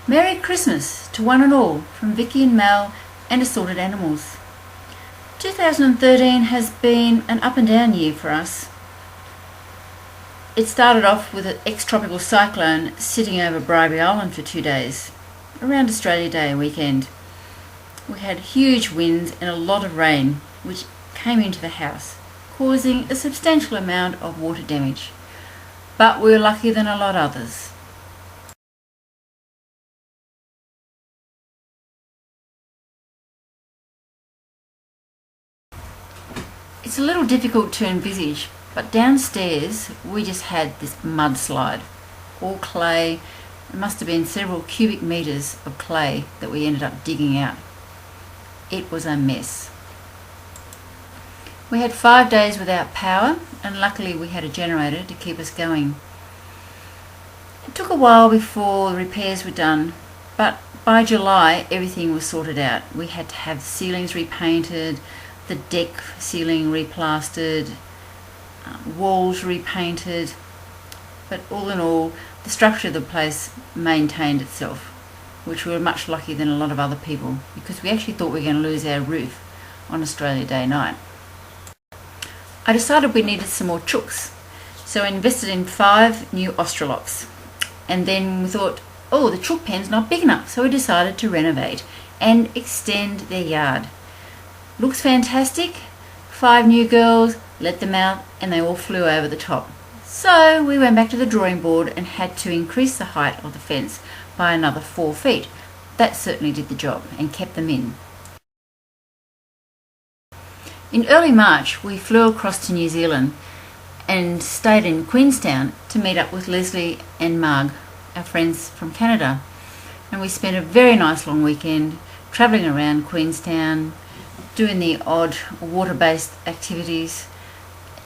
Merry Christmas to one and all from Vicky and Mel and Assorted Animals. 2013 has been an up and down year for us. It started off with an ex-tropical cyclone sitting over Bribie Island for 2 days, around Australia Day weekend. We had huge winds and a lot of rain which came into the house, causing a substantial amount of water damage. But we were luckier than a lot of others. It's a little difficult to envisage, but downstairs we just had this mudslide, all clay. It must have been several cubic metres of clay that we ended up digging out. It was a mess. We had 5 days without power, and luckily we had a generator to keep us going. It took a while before the repairs were done, but by July everything was sorted out. We had to have the ceilings repainted, the deck ceiling replastered, walls repainted, but all in all the structure of the place maintained itself, which we were much luckier than a lot of other people, because we actually thought we were going to lose our roof on Australia Day night. I decided we needed some more chooks, so I invested in 5 new Australocks, and then we thought, oh, the chook pen's not big enough, so we decided to renovate and extend their yard. Looks fantastic. 5 new girls, let them out, and they all flew over the top. So we went back to the drawing board and had to increase the height of the fence by another 4 feet. That certainly did the job and kept them in. In early March we flew across to New Zealand and stayed in Queenstown to meet up with Leslie and Marg, our friends from Canada. And we spent a very nice long weekend travelling around Queenstown, doing the odd water-based activities,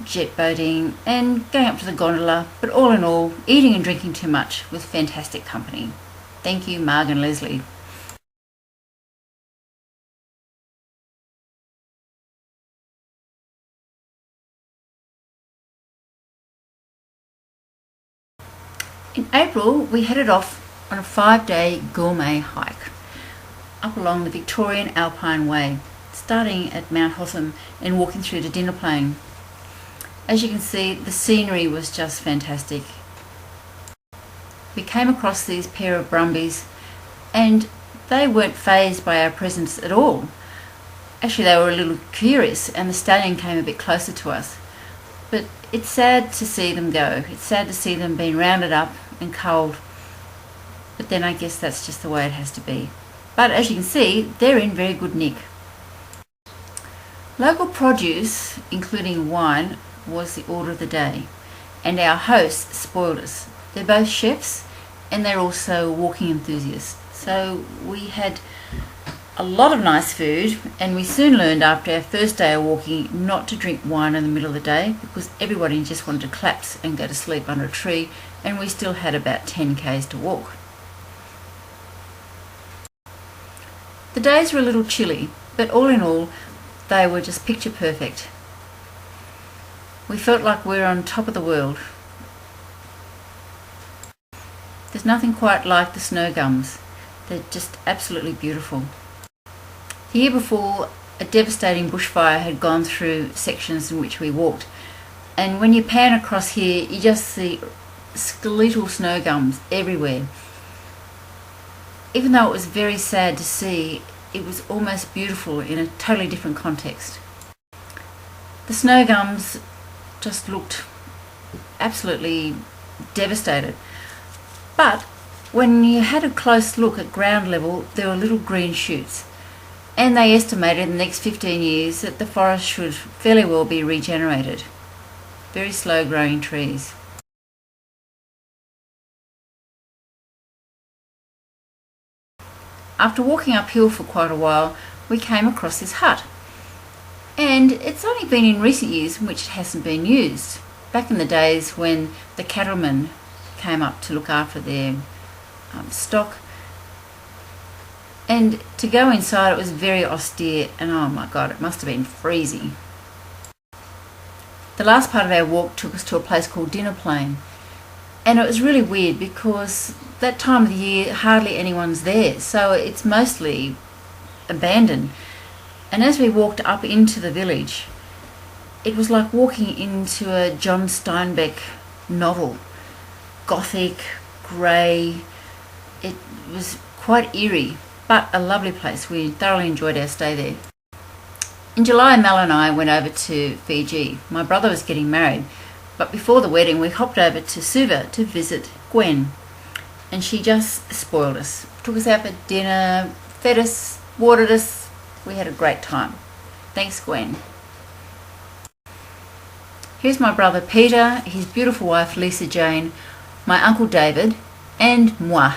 jet boating and going up to the gondola, but all in all eating and drinking too much with fantastic company. Thank you, Marg and Leslie. In April we headed off on a 5-day gourmet hike up along the Victorian Alpine Way, starting at Mount Hotham and walking through to Dinner Plain. As you can see, the scenery was just fantastic. We came across these pair of brumbies and they weren't fazed by our presence at all. Actually, they were a little curious and the stallion came a bit closer to us. But it's sad to see them go. It's sad to see them being rounded up and culled. But then I guess that's just the way it has to be. But as you can see, they're in very good nick. Local produce, including wine, was the order of the day, and our hosts spoiled us. They're both chefs and they're also walking enthusiasts. So we had a lot of nice food, and we soon learned after our first day of walking not to drink wine in the middle of the day because everybody just wanted to collapse and go to sleep under a tree, and we still had about 10 k's to walk. The days were a little chilly, but all in all they were just picture perfect. We felt like we were on top of the world. There's nothing quite like the snow gums. They're just absolutely beautiful. The year before, a devastating bushfire had gone through sections in which we walked, and when you pan across here you just see skeletal snow gums everywhere. Even though it was very sad to see, it was almost beautiful in a totally different context. The snow gums just looked absolutely devastated. But when you had a close look at ground level, there were little green shoots. And they estimated in the next 15 years that the forest should fairly well be regenerated. Very slow growing trees. After walking uphill for quite a while, we came across this hut. And it's only been in recent years in which it hasn't been used. Back in the days when the cattlemen came up to look after their stock, and to go inside it was very austere, and oh my god, it must have been freezing. The last part of our walk took us to a place called Dinner Plain, and it was really weird because that time of the year hardly anyone's there, so it's mostly abandoned. And as we walked up into the village, it was like walking into a John Steinbeck novel. Gothic, grey. It was quite eerie, but a lovely place. We thoroughly enjoyed our stay there. In July, Mel and I went over to Fiji. My brother was getting married, but before the wedding we hopped over to Suva to visit Gwen, and she just spoiled us. Took us out for dinner, fed us, watered us. We had a great time. Thanks, Gwen. Here's my brother Peter, his beautiful wife Lisa Jane, my uncle David, and moi.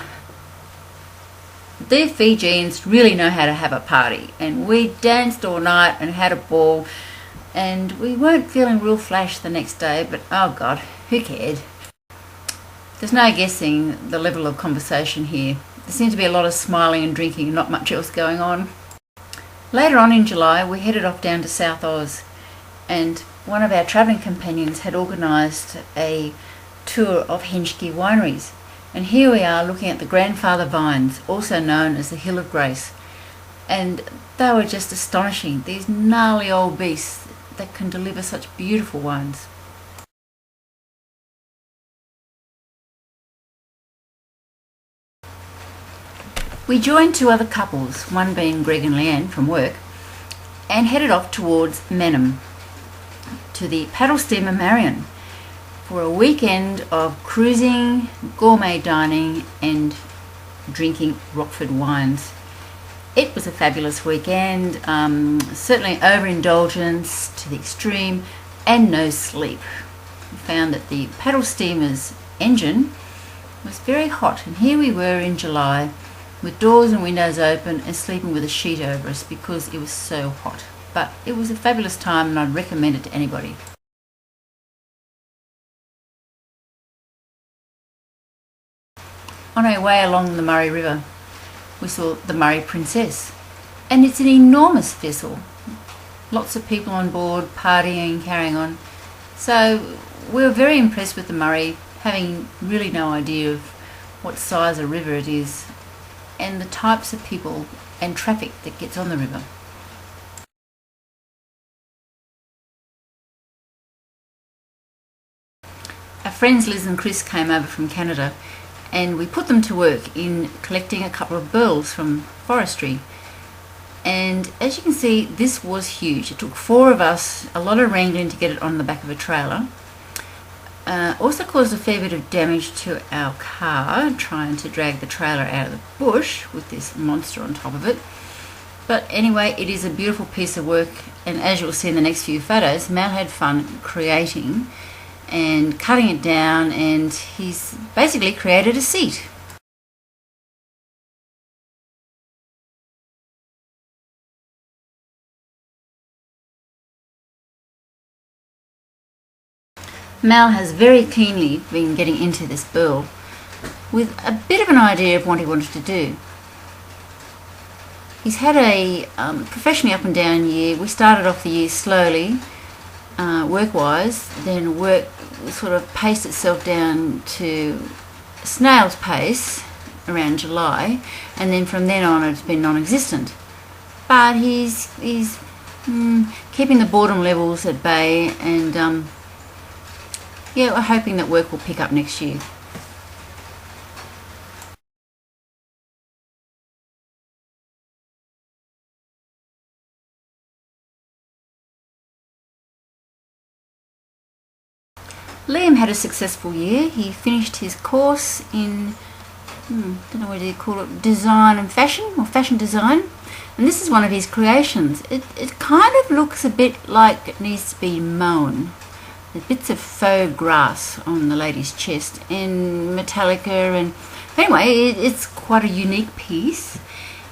The Fijians really know how to have a party, and we danced all night and had a ball, and we weren't feeling real flash the next day, but oh God, who cared? There's no guessing the level of conversation here. There seemed to be a lot of smiling and drinking and not much else going on. Later on in July, we headed off down to South Oz, and one of our travelling companions had organised a tour of Henschke wineries. And here we are looking at the grandfather vines, also known as the Hill of Grace. And they were just astonishing, these gnarly old beasts that can deliver such beautiful wines. We joined two other couples, one being Greg and Leanne from work, and headed off towards Menham to the paddle steamer Marion for a weekend of cruising, gourmet dining and drinking Rockford wines. It was a fabulous weekend, certainly overindulgence to the extreme and no sleep. We found that the paddle steamer's engine was very hot, and here we were in July with doors and windows open and sleeping with a sheet over us because it was so hot. But it was a fabulous time and I'd recommend it to anybody. On our way along the Murray River, we saw the Murray Princess, and it's an enormous vessel. Lots of people on board, partying, carrying on. So we were very impressed with the Murray, having really no idea of what size a river it is and the types of people and traffic that gets on the river. Our friends Liz and Chris came over from Canada, and we put them to work in collecting a couple of burls from forestry. And as you can see, this was huge. It took four of us, a lot of wrangling to get it on the back of a trailer. Also caused a fair bit of damage to our car, trying to drag the trailer out of the bush with this monster on top of it. But anyway, it is a beautiful piece of work, and as you'll see in the next few photos, Mal had fun creating and cutting it down, and he's basically created a seat. Mal has very keenly been getting into this burl with a bit of an idea of what he wanted to do. He's had a professionally up and down year. We started off the year slowly, work-wise, then work sort of paced itself down to snail's pace around July, and then from then on it's been non-existent. But he's keeping the boredom levels at bay, and yeah, we're hoping that work will pick up next year. Liam had a successful year. He finished his course in, don't know what do you call it, design and fashion, or fashion design. And this is one of his creations. It kind of looks a bit like it needs to be mown. There's bits of faux grass on the lady's chest and Metallica, and anyway, it's quite a unique piece.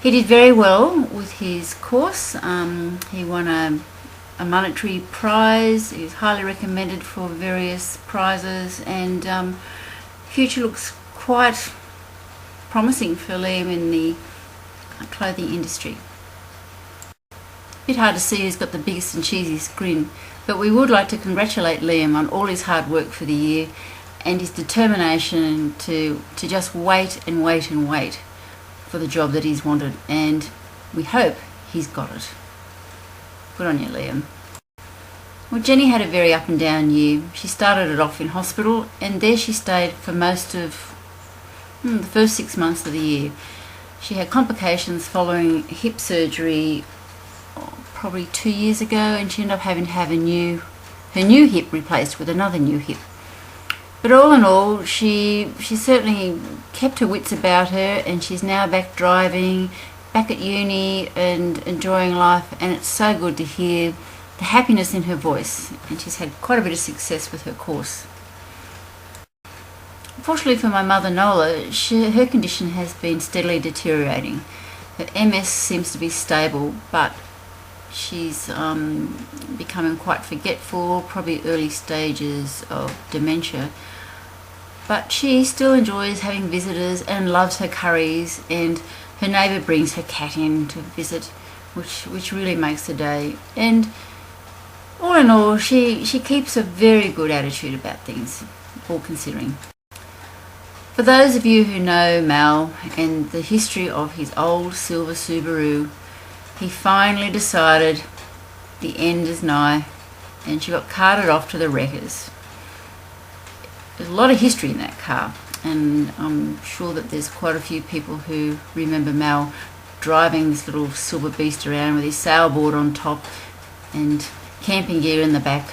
He did very well with his course. He won a monetary prize. He was highly recommended for various prizes, and future looks quite promising for Liam in the clothing industry. Bit hard to see who's got the biggest and cheesiest grin, but we would like to congratulate Liam on all his hard work for the year and his determination to just wait and wait and wait for the job that he's wanted, and we hope he's got it. Good on you, Liam. Well, Jenny had a very up and down year. She started it off in hospital, and there she stayed for most of the first 6 months of the year. She had complications following hip surgery probably 2 years ago, and she ended up having to have her new hip replaced with another new hip. But all in all, she certainly kept her wits about her, and she's now back driving, back at uni and enjoying life, and it's so good to hear the happiness in her voice, and she's had quite a bit of success with her course. Fortunately for my mother Nola, her condition has been steadily deteriorating. Her MS seems to be stable, but she's becoming quite forgetful, probably early stages of dementia. But she still enjoys having visitors and loves her curries, and her neighbour brings her cat in to visit, which really makes the day. And all in all, she keeps a very good attitude about things, all considering. For those of you who know Mal and the history of his old silver Subaru, he finally decided the end is nigh, and she got carted off to the wreckers. There's a lot of history in that car, and I'm sure that there's quite a few people who remember Mal driving this little silver beast around with his sailboard on top and camping gear in the back.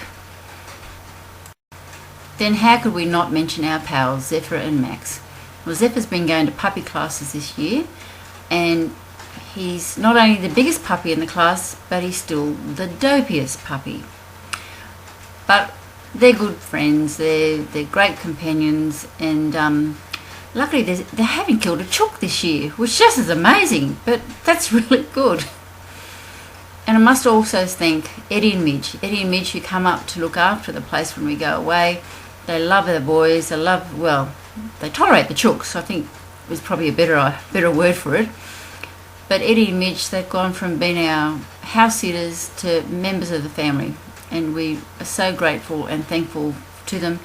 Then how could we not mention our pals Zephyr and Max? Well, Zephyr's been going to puppy classes this year, and he's not only the biggest puppy in the class, but he's still the dopiest puppy. But they're good friends, they're great companions, and luckily they haven't killed a chook this year, which just is amazing, but that's really good. And I must also thank Eddie and Midge who come up to look after the place when we go away. They love the boys, they tolerate the chooks, I think was probably a better word for it. But Eddie and Midge, they've gone from being our house sitters to members of the family, and we are so grateful and thankful to them,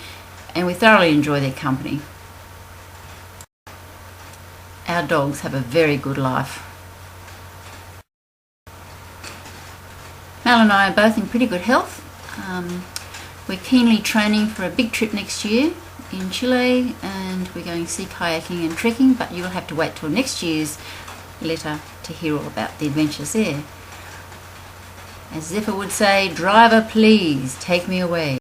and we thoroughly enjoy their company. Our dogs have a very good life. Mel and I are both in pretty good health. We're keenly training for a big trip next year in Chile, and we're going sea kayaking and trekking, but you'll have to wait till next year's letter to hear all about the adventures there. As Zephyr would say, driver, please take me away.